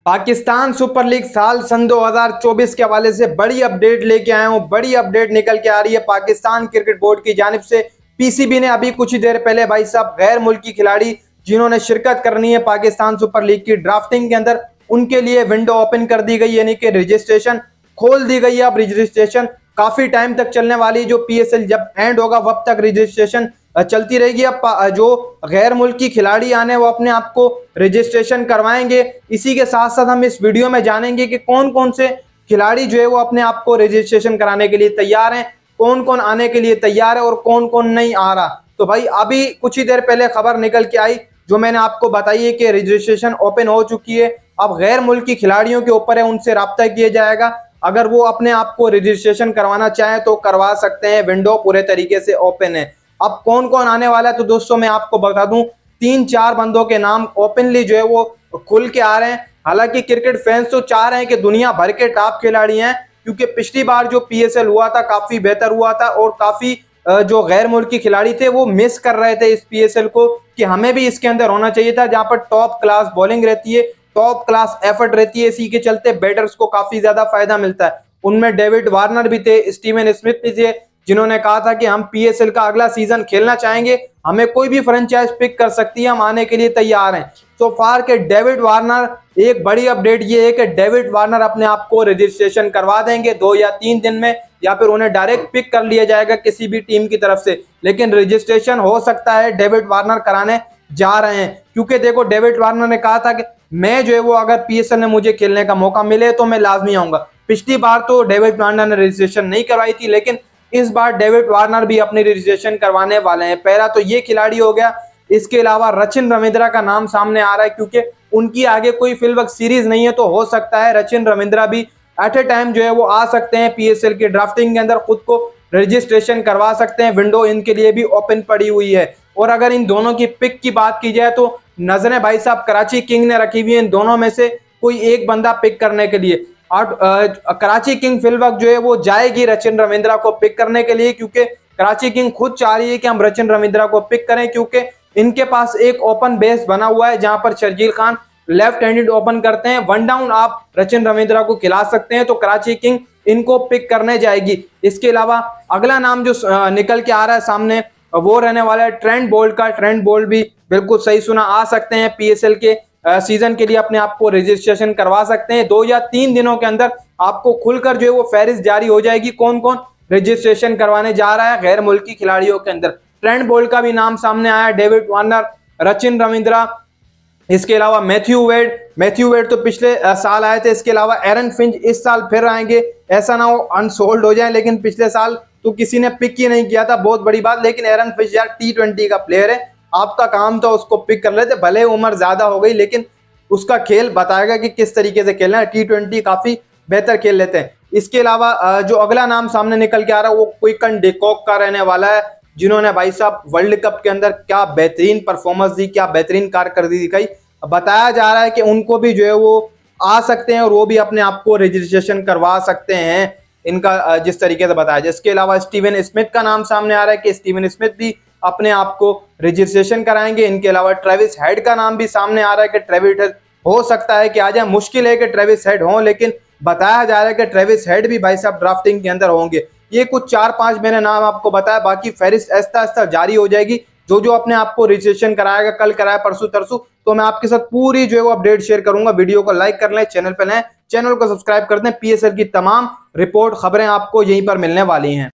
Pakistan super league साल सन 2024 के हवाले से बड़ी अपडेट लेके आया हूं। बड़ी अपडेट निकल के आ रही है पाकिस्तान क्रिकेट बोर्ड की जानिब से। पीसीबी ने अभी कुछ ही देर पहले भाई साहब गैर मुल्की खिलाड़ी जिन्होंने शिरकत करनी है पाकिस्तान सुपर लीग की ड्राफ्टिंग के अंदर, उनके लिए विंडो ओपन कर दी गई, यानी कि रजिस्ट्रेशन खोल दी गई है। अब रजिस्ट्रेशन काफी टाइम तक चलने वाली, जो पीएसएल जब एंड होगा वब तक रजिस्ट्रेशन चलती रहेगी। अब जो गैर मुल्की खिलाड़ी आने वो अपने आप को रजिस्ट्रेशन करवाएंगे। इसी के साथ साथ हम इस वीडियो में जानेंगे कि कौन कौन से खिलाड़ी जो है वो अपने आप को रजिस्ट्रेशन कराने के लिए तैयार हैं, कौन कौन आने के लिए तैयार है और कौन कौन नहीं आ रहा। तो भाई अभी कुछ ही देर पहले खबर निकल के आई जो मैंने आपको बताई है कि रजिस्ट्रेशन ओपन हो चुकी है। अब गैर मुल्की खिलाड़ियों के ऊपर है, उनसे राब्ता किया जाएगा। अगर वो अपने आप को रजिस्ट्रेशन करवाना चाहें तो करवा सकते हैं, विंडो पूरे तरीके से ओपन है। अब कौन कौन आने वाला है तो दोस्तों मैं आपको बता दूं, 3-4 बंदों के नाम ओपनली जो है वो खुल के आ रहे हैं। हालांकि क्रिकेट फैंस तो चाह रहे हैं कि दुनिया भर के टॉप खिलाड़ी हैं, क्योंकि पिछली बार जो पीएसएल हुआ था काफी बेहतर हुआ था और काफी जो गैर मुल्की खिलाड़ी थे वो मिस कर रहे थे इस पीएसएल को, कि हमें भी इसके अंदर होना चाहिए था, जहां पर टॉप क्लास बॉलिंग रहती है, टॉप क्लास एफर्ट रहती है। इसी के चलते बैटर्स को काफी ज्यादा फायदा मिलता है। उनमें डेविड वार्नर भी थे, स्टीवन स्मिथ भी थे, जिन्होंने कहा था कि हम पीएसएल का अगला सीजन खेलना चाहेंगे, हमें कोई भी फ्रेंचाइज पिक कर सकती है, हम आने के लिए तैयार हैं। सो फार के डेविड वार्नर, एक बड़ी अपडेट ये है कि डेविड वार्नर अपने आप को रजिस्ट्रेशन करवा देंगे 2 या 3 दिन में, या फिर उन्हें डायरेक्ट पिक कर लिया जाएगा किसी भी टीम की तरफ से। लेकिन रजिस्ट्रेशन हो सकता है डेविड वार्नर कराने जा रहे हैं, क्योंकि देखो डेविड वार्नर ने कहा था कि मैं जो है वो अगर पीएसएल में मुझे खेलने का मौका मिले तो मैं लाजमी आऊंगा। पिछली बार तो डेविड वार्नर ने रजिस्ट्रेशन नहीं करवाई थी, लेकिन इस बार डेविड वार्नर भी अपनी रजिस्ट्रेशन करवाने वाले हैं। पहला तो ये खिलाड़ी हो गया। इसके अलावा रचिन रविंद्रा का नाम सामने आ रहा है, क्योंकि उनकी आगे कोई फिलवक्त सीरीज नहीं है, तो हो सकता है रचिन रविंद्रा भी एट ए टाइम जो है वो आ सकते हैं पीएसएल की ड्राफ्टिंग के अंदर, खुद को रजिस्ट्रेशन करवा सकते हैं। विंडो इनके लिए भी ओपन पड़ी हुई है। और अगर इन दोनों की पिक की बात की जाए तो नजरें भाई साहब कराची किंग ने रखी हुई है इन दोनों में से कोई एक बंदा पिक करने के लिए। और कराची किंग फिलवक्त जो है वो जाएगी रचिन रविंद्रा को पिक करने के लिए, क्योंकि कराची किंग खुद चाह रही है कि हम रचिन रविंद्रा को पिक करें, क्योंकि इनके पास एक ओपन बेस बना हुआ है जहां पर Sharjeel Khan left handed open करते हैं। 1 डाउन आप रचिन रविंद्रा को खिला सकते हैं, तो कराची किंग इनको पिक करने जाएगी। इसके अलावा अगला नाम जो निकल के आ रहा है सामने वो रहने वाला है ट्रेंट बोल्ट का। ट्रेंट बोल्ट भी बिल्कुल सही सुना, आ सकते हैं पीएसएल के सीजन के लिए अपने आप को रजिस्ट्रेशन करवा सकते हैं। 2 या 3 दिनों के अंदर आपको खुलकर जो है वो फहरिस्त जारी हो जाएगी कौन कौन रजिस्ट्रेशन करवाने जा रहा है गैर मुल्की खिलाड़ियों के अंदर। ट्रेंट बोल्ट का भी नाम सामने आया, डेविड वार्नर, रचिन रविंद्रा, इसके अलावा मैथ्यू वेड तो पिछले साल आए थे। इसके अलावा एरन फिंच इस साल फिर आएंगे, ऐसा ना हो अनसोल्ड हो जाए, लेकिन पिछले साल तो किसी ने पिक ही नहीं किया था, बहुत बड़ी बात। लेकिन एरन फिंच यार T20 का प्लेयर है, आपका काम था उसको पिक कर लेते, भले उम्र ज्यादा हो गई लेकिन उसका खेल बताएगा कि किस तरीके से खेलना है। T20 काफी बेहतर खेल लेते हैं। इसके अलावा जो अगला नाम सामने निकल के आ रहा है वो क्विंटन डी कॉक का रहने वाला है, जिन्होंने भाई साहब वर्ल्ड कप के अंदर क्या बेहतरीन परफॉर्मेंस दी, क्या बेहतरीन कारकर्दगी दिखाई। बताया जा रहा है कि उनको भी जो है वो आ सकते हैं और वो भी अपने आप को रजिस्ट्रेशन करवा सकते हैं, इनका जिस तरीके से बताया जाए। इसके अलावा स्टीवन स्मिथ का नाम सामने आ रहा है कि स्टीवन स्मिथ भी अपने आप को रजिस्ट्रेशन कराएंगे। इनके अलावा ट्रेविस हेड का नाम भी सामने आ रहा है कि ट्रेविस हेड हो सकता है कि आ जाए। मुश्किल है कि ट्रेविस हेड हो, लेकिन बताया जा रहा है कि ट्रेविस हेड भी भाई साहब ड्राफ्टिंग के अंदर होंगे। ये कुछ 4-5 मैंने नाम आपको बताया, बाकी फहरिस्त आहिस्ता आहिस्ता जारी हो जाएगी। जो जो अपने आप को रजिस्ट्रेशन कराएगा, कल कराया परसों तरसों, तो मैं आपके साथ पूरी जो है वो अपडेट शेयर करूंगा। वीडियो को लाइक कर लें, चैनल पर नए चैनल को सब्सक्राइब कर दें। पीएसएल की तमाम रिपोर्ट खबरें आपको यहीं पर मिलने वाली हैं।